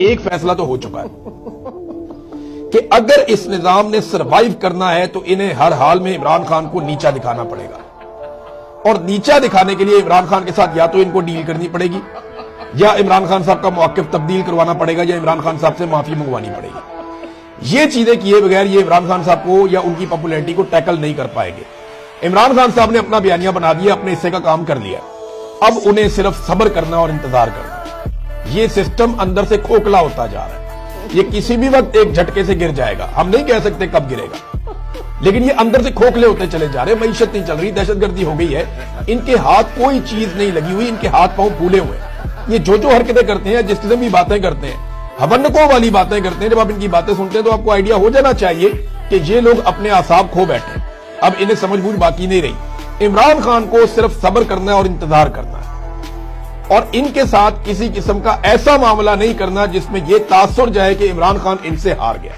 एक फैसला तो हो चुका है कि अगर इस निजाम ने सरवाइव करना है तो इन्हें हर हाल में इमरान खान को नीचा दिखाना पड़ेगा, और नीचा दिखाने के लिए इमरान खान के साथ या तो इनको डील करनी पड़ेगी, या इमरान खान साहब का मौक़िफ़ तब्दील करवाना पड़ेगा, या इमरान खान साहब से माफी मंगवानी पड़ेगी। ये चीजें किए बगैर ये इमरान खान साहब को या उनकी पॉपुलैरिटी को टैकल नहीं कर पाएंगे। इमरान खान साहब ने अपना बयानिया बना दिया, अपने हिस्से का काम कर लिया, अब उन्हें सिर्फ सब्र करना और इंतजार करना। ये सिस्टम अंदर से खोखला होता जा रहा है, ये किसी भी वक्त एक झटके से गिर जाएगा, हम नहीं कह सकते कब गिरेगा, लेकिन ये अंदर से खोखले होते चले जा रहे हैं। मईशत नहीं चल रही, दहशतगर्दी हो गई है, इनके हाथ कोई चीज नहीं लगी हुई, इनके हाथ पांव फूले हुए हैं। ये जो हरकतें करते हैं, जिस किस्म की बातें करते हैं, हवन्नकों वाली बातें करते हैं, जब आप इनकी बातें सुनते हैं तो आपको आइडिया हो जाना चाहिए कि ये लोग अपने आसाब खो बैठे, अब इन्हें समझबूझ बाकी नहीं रही। इमरान खान को सिर्फ सब्र करना है और इंतजार करना है, और इनके साथ किसी किस्म का ऐसा मामला नहीं करना जिसमें यह तासुर जाए कि इमरान खान इनसे हार गया।